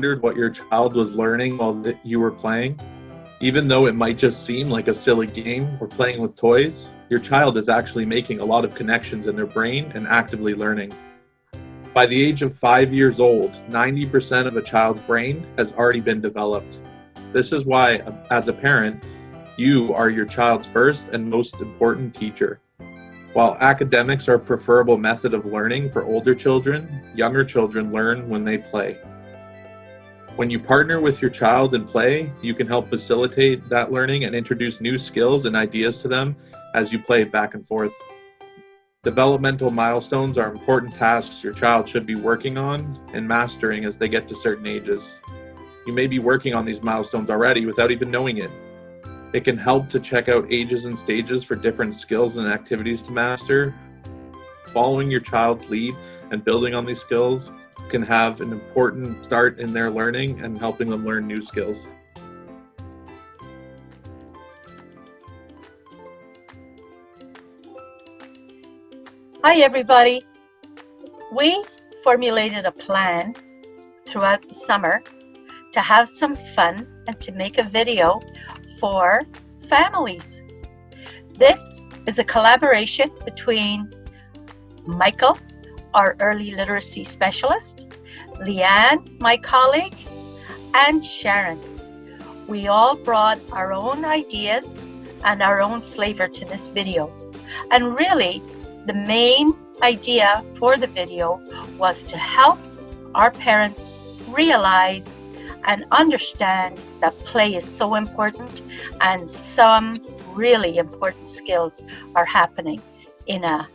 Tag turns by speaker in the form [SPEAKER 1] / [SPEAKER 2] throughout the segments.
[SPEAKER 1] wondered what your child was learning while you were playing? Even though it might just seem like a silly game or playing with toys, your child is actually making a lot of connections in their brain and actively learning. By the age of 5 years old, 90% of a child's brain has already been developed. This is why, as a parent, you are your child's first and most important teacher. While academics are a preferable method of learning for older children, younger children learn when they play. When you partner with your child in play, you can help facilitate that learning and introduce new skills and ideas to them as you play back and forth. Developmental milestones are important tasks your child should be working on and mastering as they get to certain ages. You may be working on these milestones already without even knowing it. It can help to check out ages and stages for different skills and activities to master. Following your child's lead and building on these skills can have an important start in their learning and helping them learn new skills.
[SPEAKER 2] Hi everybody. We formulated a plan throughout the summer to have some fun and to make a video for families. This is a collaboration between Michael, our early literacy specialist, Leanne, my colleague, and Sharon. We all brought our own ideas and our own flavor to this video. And really, the main idea for the video was to help our parents realize and understand that play is so important and some really important skills are happening in a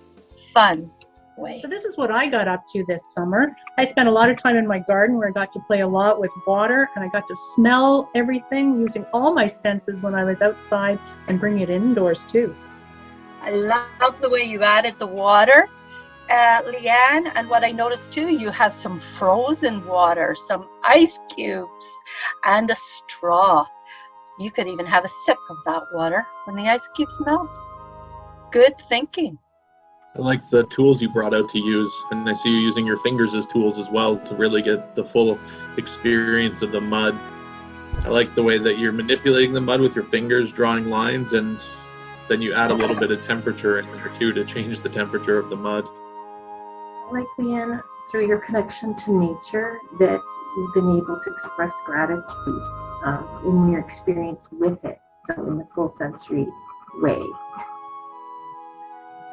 [SPEAKER 2] fun way.
[SPEAKER 3] So this is what I got up to this summer. I spent a lot of time in my garden where I got to play a lot with water, and I got to smell everything using all my senses when I was outside and bring it indoors too.
[SPEAKER 2] I love the way you added the water, Leanne, and what I noticed too, you have some frozen water, some ice cubes, and a straw. You could even have a sip of that water when the ice cubes melt. Good thinking.
[SPEAKER 1] I like the tools you brought out to use, and I see you using your fingers as tools as well to really get the full experience of the mud. I like the way that you're manipulating the mud with your fingers, drawing lines, and then you add a little bit of temperature in there too to change the temperature of the mud.
[SPEAKER 4] I like, Leanne, through your connection to nature, that you've been able to express gratitude in your experience with it, so in the full sensory way.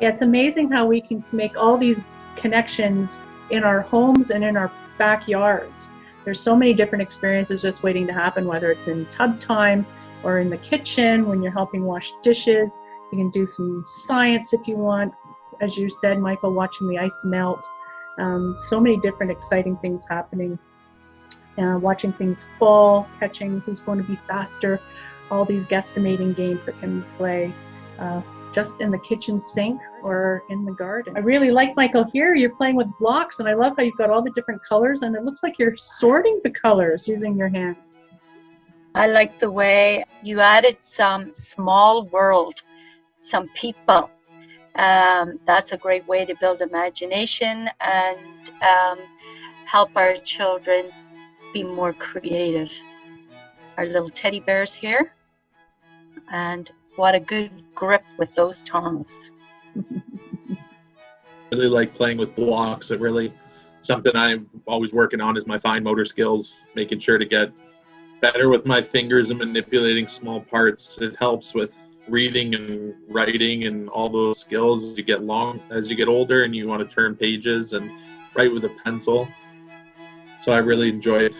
[SPEAKER 3] Yeah, it's amazing how we can make all these connections in our homes and in our backyards. There's so many different experiences just waiting to happen, whether it's in tub time or in the kitchen when you're helping wash dishes. You can do some science if you want. As you said, Michael, watching the ice melt. So many different exciting things happening. Watching things fall, catching who's going to be faster. All these guesstimating games that can play just in the kitchen sink or in the garden. I really like, Michael, here you're playing with blocks, and I love how you've got all the different colors, and it looks like you're sorting the colors using your hands.
[SPEAKER 2] I like the way you added some small world, some people. That's a great way to build imagination and help our children be more creative. Our little teddy bears here, and what a good grip with those tongs.
[SPEAKER 1] Really like playing with blocks. It really, something I'm always working on is my fine motor skills, making sure to get better with my fingers and manipulating small parts. It helps with reading and writing and all those skills as you get older and you want to turn pages and write with a pencil. So I really enjoyed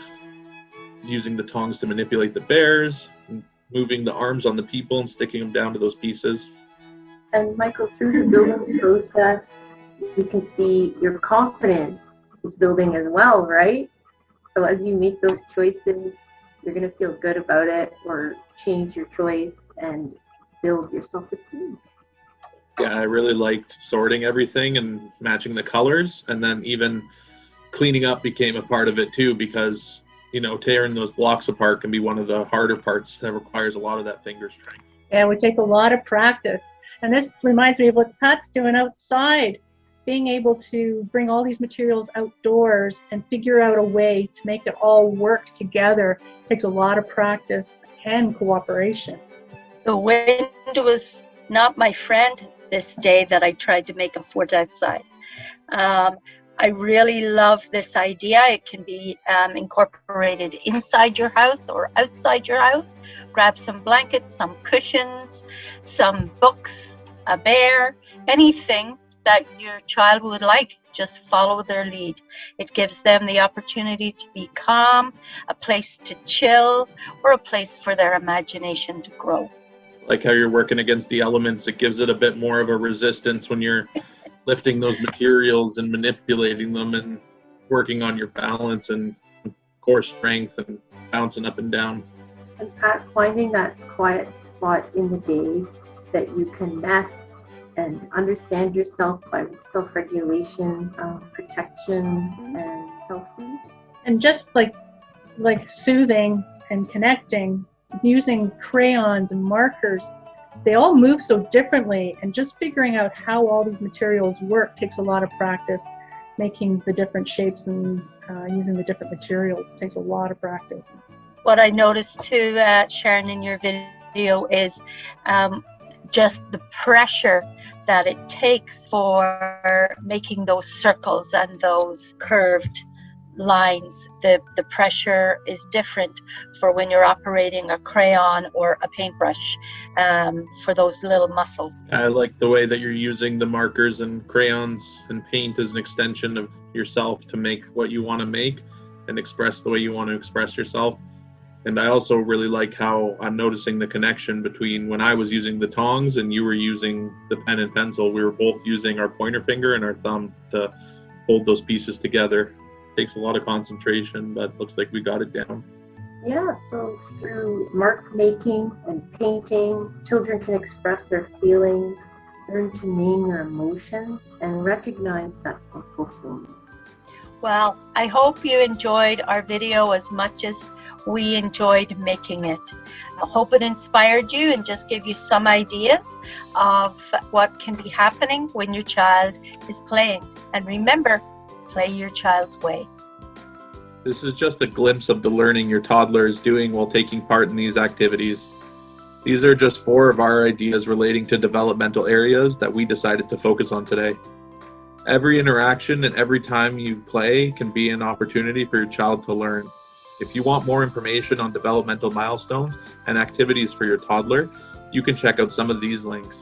[SPEAKER 1] using the tongs to manipulate the bears, and moving the arms on the people and sticking them down to those pieces.
[SPEAKER 4] And Michael, through the building process, you can see your confidence is building as well, right? So as you make those choices, you're going to feel good about it or change your choice and build your self-esteem.
[SPEAKER 1] Yeah, I really liked sorting everything and matching the colors, and then even cleaning up became a part of it too, because tearing those blocks apart can be one of the harder parts that requires a lot of that finger strength.
[SPEAKER 3] Yeah, we take a lot of practice. And this reminds me of what Pat's doing outside. being able to bring all these materials outdoors and figure out a way to make it all work together takes a lot of practice and cooperation.
[SPEAKER 2] The wind was not my friend this day that I tried to make a fort outside. I really love this idea. It can be incorporated inside your house or outside your house. Grab some blankets, some cushions, some books, a bear, anything that your child would like. Just follow their lead. It gives them the opportunity to be calm, a place to chill, or a place for their imagination to grow.
[SPEAKER 1] Like how you're working against the elements, it gives it a bit more of a resistance when you're lifting those materials and manipulating them and working on your balance and core strength and bouncing up and down.
[SPEAKER 4] And Pat, finding that quiet spot in the day that you can nest and understand yourself by self-regulation, protection, and self-soothe.
[SPEAKER 3] And just like soothing and connecting, using crayons and markers, they all move so differently, and just figuring out how all these materials work takes a lot of practice. Making the different shapes and using the different materials takes a lot of practice.
[SPEAKER 2] What I noticed too, Sharon, in your video is just the pressure that it takes for making those circles and those curved lines. The pressure is different for when you're operating a crayon or a paintbrush for those little muscles.
[SPEAKER 1] I like the way that you're using the markers and crayons and paint as an extension of yourself to make what you want to make and express the way you want to express yourself. And I also really like how I'm noticing the connection between when I was using the tongs and you were using the pen and pencil. We were both using our pointer finger and our thumb to hold those pieces together. Takes a lot of concentration, but looks like we got it down.
[SPEAKER 4] Yeah, so through mark making and painting, children can express their feelings, learn to name their emotions, and recognize that self-fulfillment.
[SPEAKER 2] Well, I hope you enjoyed our video as much as we enjoyed making it. I hope it inspired you and just gave you some ideas of what can be happening when your child is playing. And remember, play your child's way.
[SPEAKER 1] This is just a glimpse of the learning your toddler is doing while taking part in these activities. These are just 4 of our ideas relating to developmental areas that we decided to focus on today. Every interaction and every time you play can be an opportunity for your child to learn. If you want more information on developmental milestones and activities for your toddler, you can check out some of these links.